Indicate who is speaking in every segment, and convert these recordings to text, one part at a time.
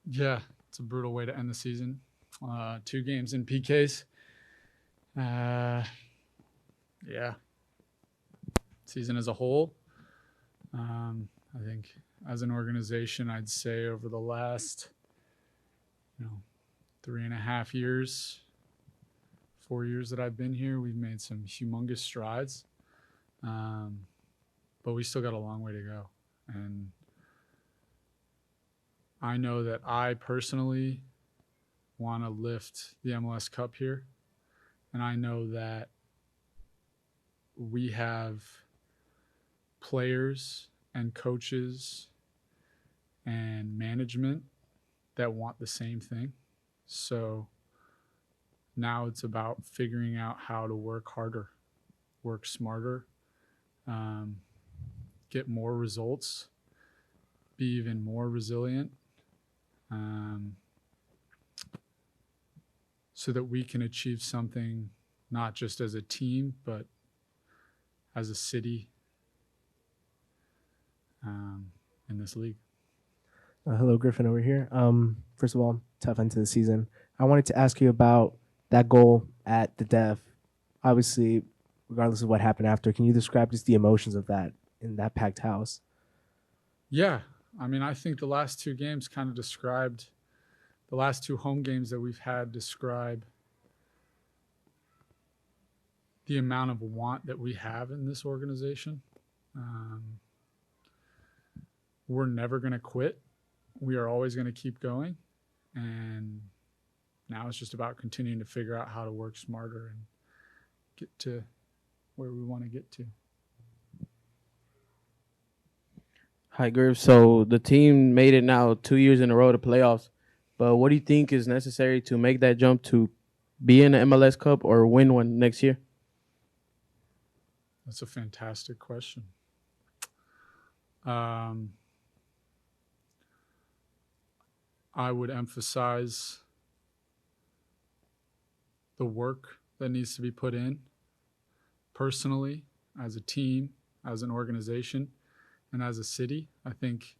Speaker 1: Yeah, it's a brutal way to end the season. 2 games in PKs. Yeah, season as a whole. I think as an organization, I'd say over the last, 3.5 years, 4 years that I've been here, we've made some humongous strides. Um, but we still got a long way to go. And I know that I personally want to lift the MLS Cup here. And I know that we have players and coaches and management that want the same thing. So now it's about figuring out how to work harder, work smarter, get more results, be even more resilient, so that we can achieve something not just as a team, but as a city in this league.
Speaker 2: Hello, Griffin over here. First of all, tough end to the season. I wanted to ask you about that goal at the Dev. Obviously, regardless of what happened after, can you describe just the emotions of that in that packed house?
Speaker 1: Yeah, I mean, I think the last 2 games kind of described the last 2 home games that we've had describe the amount of want that we have in this organization. We're never going to quit. We are always going to keep going. And now it's just about continuing to figure out how to work smarter and get to where we want to get to.
Speaker 3: Hi, Griff. So the team made it now 2 years in a row to playoffs. But what do you think is necessary to make that jump to be in the MLS Cup or win one next year?
Speaker 1: That's a fantastic question. I would emphasize the work that needs to be put in personally, as a team, as an organization, and as a city. I think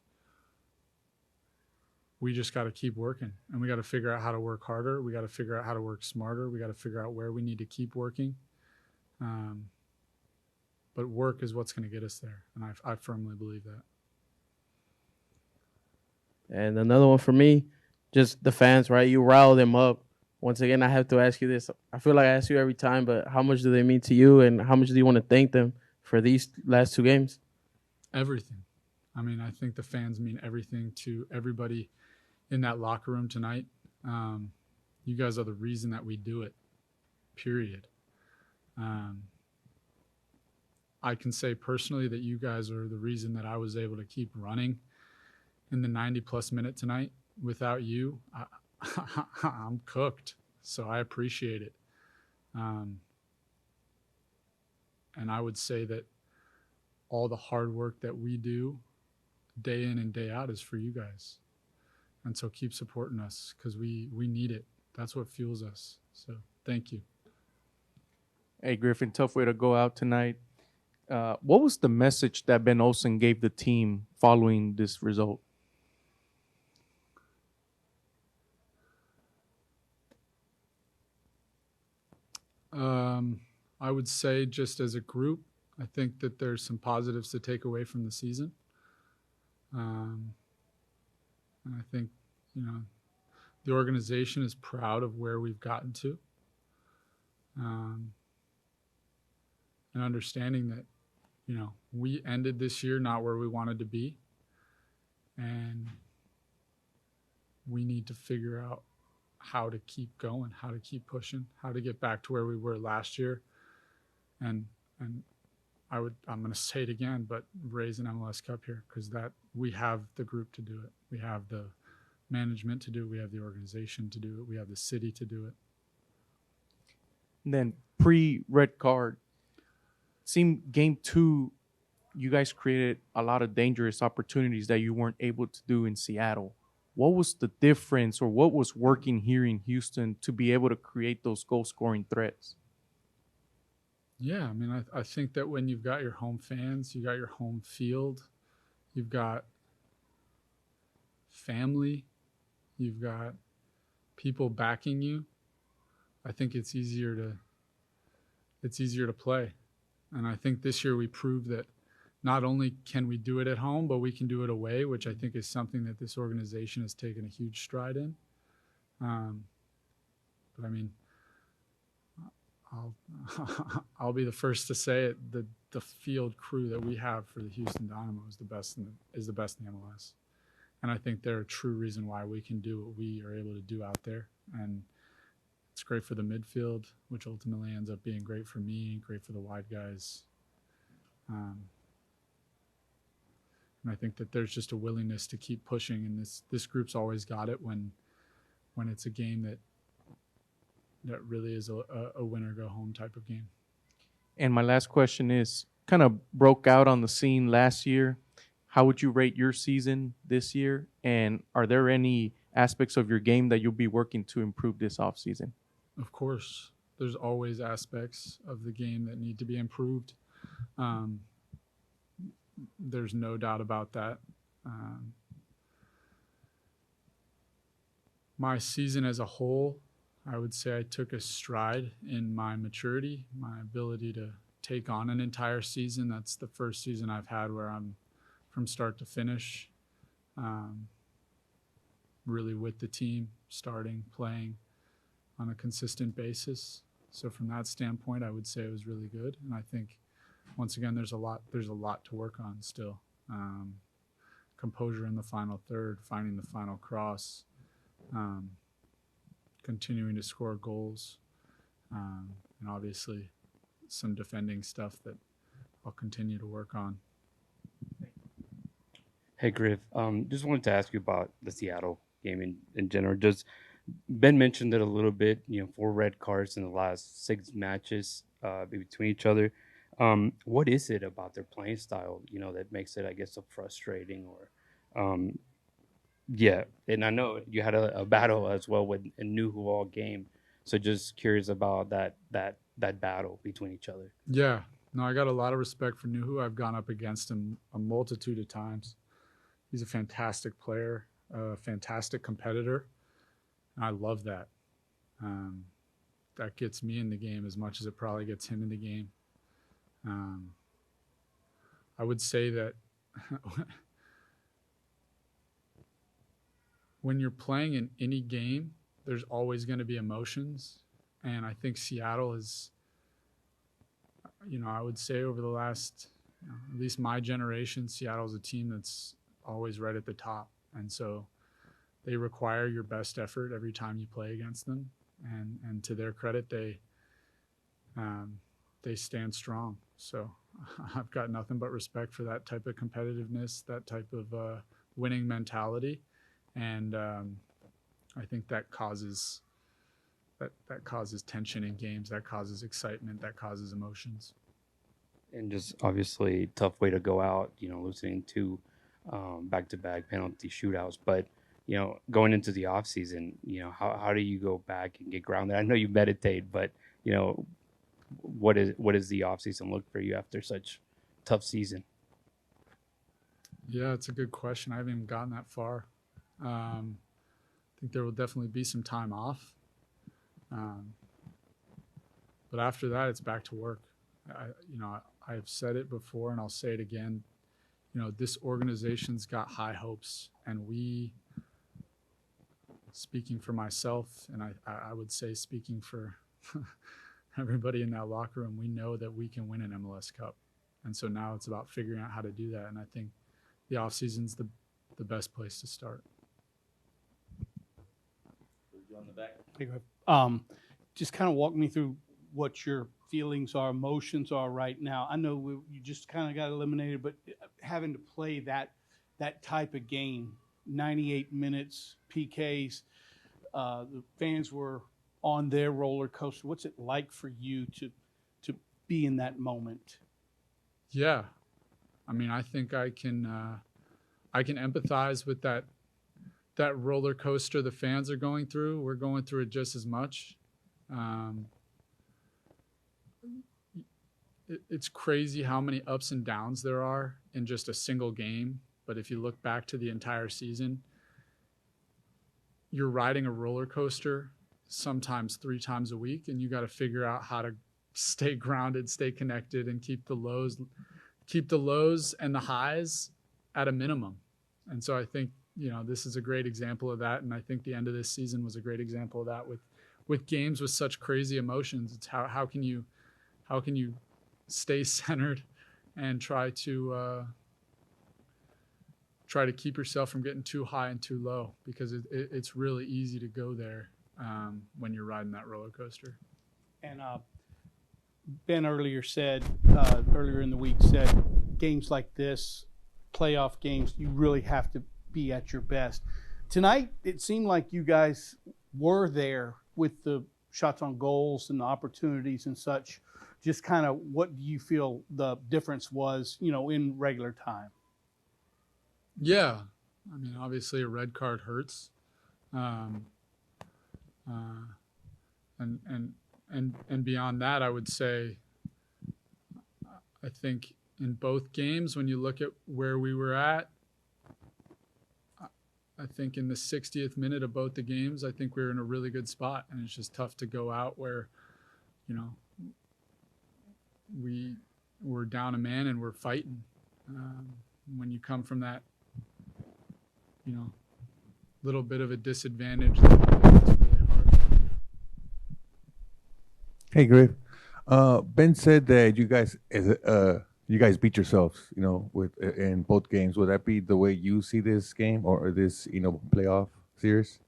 Speaker 1: we just got to keep working, and we got to figure out how to work harder. We got to figure out how to work smarter. We got to figure out where we need to keep working. But work is what's going to get us there, and I firmly believe that.
Speaker 3: And another one for me, just the fans, right? You rile them up. Once again, I have to ask you this. I feel like I ask you every time, but how much do they mean to you, and how much do you want to thank them for these last 2 games?
Speaker 1: Everything. I mean, I think the fans mean everything to everybody in that locker room tonight. You guys are the reason that we do it, period. I can say personally that you guys are the reason that I was able to keep running in the 90-plus minute tonight. Without you, I'm cooked. So I appreciate it. And I would say that all the hard work that we do day in and day out is for you guys. And so keep supporting us because we need it. That's what fuels us. So thank you.
Speaker 4: Hey, Griffin, tough way to go out tonight. What was the message that Ben Olsen gave the team following this result?
Speaker 1: I would say just as a group, I think that there's some positives to take away from the season. And I think, the organization is proud of where we've gotten to. And understanding that, we ended this year not where we wanted to be. And we need to figure out how to keep going, how to keep pushing, how to get back to where we were last year. And I'm going to say it again, but raise an MLS Cup here because that we have the group to do it. We have the management to do it. We have the organization to do it. We have the city to do it.
Speaker 4: And then pre-red card, seemed game 2, you guys created a lot of dangerous opportunities that you weren't able to do in Seattle. What was the difference or what was working here in Houston to be able to create those goal-scoring threats?
Speaker 1: Yeah, I mean, I think that when you've got your home fans, you got your home field, you've got family, you've got people backing you, I think it's easier to play. And I think this year we proved that not only can we do it at home, but we can do it away, which I think is something that this organization has taken a huge stride in. But I mean, I'll be the first to say it. The field crew that we have for the Houston Dynamo is the best in the MLS, and I think they're a true reason why we can do what we are able to do out there. And it's great for the midfield, which ultimately ends up being great for me, great for the wide guys. And I think that there's just a willingness to keep pushing, and this group's always got it when it's a game that really is a winner go home type of game.
Speaker 4: And my last question is, kind of broke out on the scene last year. How would you rate your season this year? And are there any aspects of your game that you'll be working to improve this offseason?
Speaker 1: Of course, there's always aspects of the game that need to be improved. There's no doubt about that. My season as a whole, I would say I took a stride in my maturity, my ability to take on an entire season. That's the first season I've had where I'm from start to finish, really with the team, starting, playing on a consistent basis. So from that standpoint, I would say it was really good. And I think, once again, there's a lot to work on still. Composure in the final third, finding the final cross, continuing to score goals, and obviously some defending stuff that I'll continue to work on.
Speaker 5: Hey, Griff, just wanted to ask you about the Seattle game in general. Just Ben mentioned it a little bit, 4 red cards in the last 6 matches between each other. What is it about their playing style, that makes it, I guess, so frustrating? Or, yeah, and I know you had a battle as well with a Nuhu all game. So just curious about that battle between each other.
Speaker 1: Yeah, no, I got a lot of respect for Nuhu. I've gone up against him a multitude of times. He's a fantastic player, a fantastic competitor. And I love that. That gets me in the game as much as it probably gets him in the game. I would say that when you're playing in any game, there's always going to be emotions. And I think Seattle is, I would say over the last, at least my generation, Seattle's a team that's always right at the top. And so they require your best effort every time you play against them. And to their credit, they stand strong. So I've got nothing but respect for that type of competitiveness, that type of winning mentality. And I think that causes tension in games, that causes excitement, that causes emotions.
Speaker 5: And just obviously tough way to go out, losing 2 back-to-back penalty shootouts. But, going into the off season, how do you go back and get grounded? I know you meditate, but, what does the off season look for you after such tough season?
Speaker 1: Yeah, it's a good question. I haven't even gotten that far. I think there will definitely be some time off. But after that, it's back to work. I've said it before and I'll say it again. This organization's got high hopes, and we, speaking for myself, and I would say speaking for everybody in that locker room, we know that we can win an MLS Cup. And so now it's about figuring out how to do that. And I think the off season's the best place to start.
Speaker 6: Just kind of walk me through what your feelings are, emotions are right now. I know you just kind of got eliminated, but having to play that type of game, 98 minutes, PKs, the fans were on their roller coaster. What's it like for you to be in that moment?
Speaker 1: Yeah, I mean, I think I can empathize with that roller coaster the fans are going through. We're going through it just as much. It's crazy how many ups and downs there are in just a single game. But if you look back to the entire season, you're riding a roller coaster sometimes 3 times a week, and you got to figure out how to stay grounded, stay connected, and keep the lows and the highs at a minimum. And so I think, this is a great example of that. And I think the end of this season was a great example of that with games with such crazy emotions. It's how can you stay centered and try to keep yourself from getting too high and too low, because it's really easy to go there when you're riding that roller coaster.
Speaker 6: And Ben earlier in the week said, games like this, playoff games, you really have to be at your best. Tonight, it seemed like you guys were there with the shots on goals and the opportunities and such. Just kind of, what do you feel the difference was, in regular time?
Speaker 1: Yeah, I mean, obviously a red card hurts, and beyond that, I would say, I think in both games, when you look at where we were at, I think in the 60th minute of both the games, I think we were in a really good spot, and it's just tough to go out where, we were down a man and we're fighting. When you come from that, little bit of a disadvantage, it's really hard.
Speaker 7: Hey, Griff. Ben said that you guys beat yourselves, in both games. Would that be the way you see this game or this, playoff series?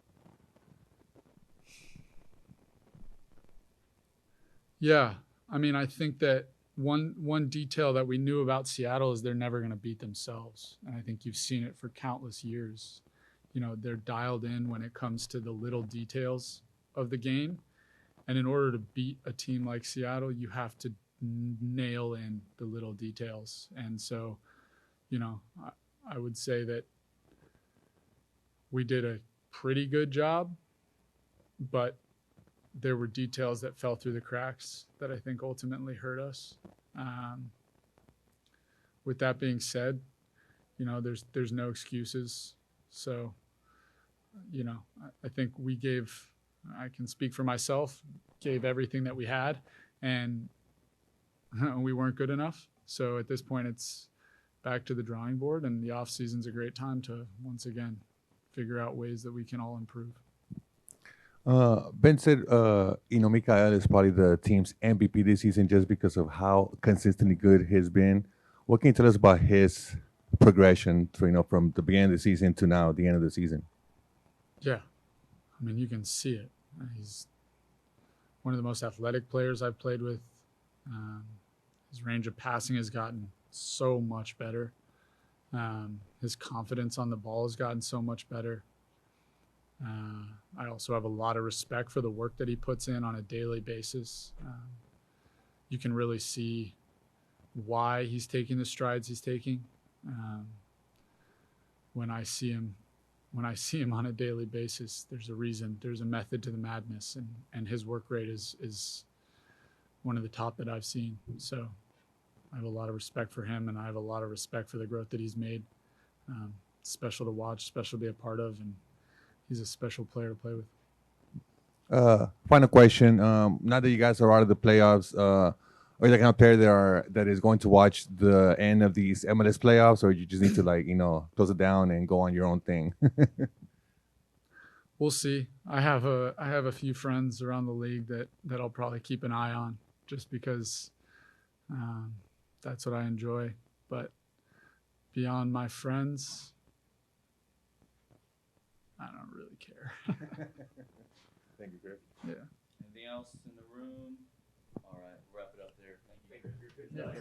Speaker 1: Yeah, I mean, I think that one detail that we knew about Seattle is they're never going to beat themselves, and I think you've seen it for countless years. They're dialed in when it comes to the little details of the game, and in order to beat a team like Seattle, you have to nail in the little details. And so, I would say that we did a pretty good job, but there were details that fell through the cracks that I think ultimately hurt us. With that being said, there's no excuses. So, I think I can speak for myself, gave everything that we had, and we weren't good enough. So at this point, it's back to the drawing board, and the off season's a great time to once again figure out ways that we can all improve.
Speaker 7: Ben said, Mikael is probably the team's MVP this season just because of how consistently good he's been. What can you tell us about his progression, from the beginning of the season to now, the end of the season?
Speaker 1: Yeah, I mean, you can see it. He's one of the most athletic players I've played with. His range of passing has gotten so much better. His confidence on the ball has gotten so much better. I also have a lot of respect for the work that he puts in on a daily basis. You can really see why he's taking the strides he's taking. When I see him on a daily basis, there's a reason, there's a method to the madness, and his work rate is one of the top that I've seen. So I have a lot of respect for him, and I have a lot of respect for the growth that he's made. Special to watch, special to be a part of, and he's a special player to play with.
Speaker 7: Final question. Now that you guys are out of the playoffs, are you the kind of player that is going to watch the end of these MLS playoffs, or you just need to close it down and go on your own thing?
Speaker 1: We'll see. I have a few friends around the league that I'll probably keep an eye on, just because that's what I enjoy. But beyond my friends, I don't really care.
Speaker 7: Thank you, Griff.
Speaker 1: Yeah.
Speaker 8: Anything else in the room? All right, we'll wrap it up there. Thank you.
Speaker 1: Yeah.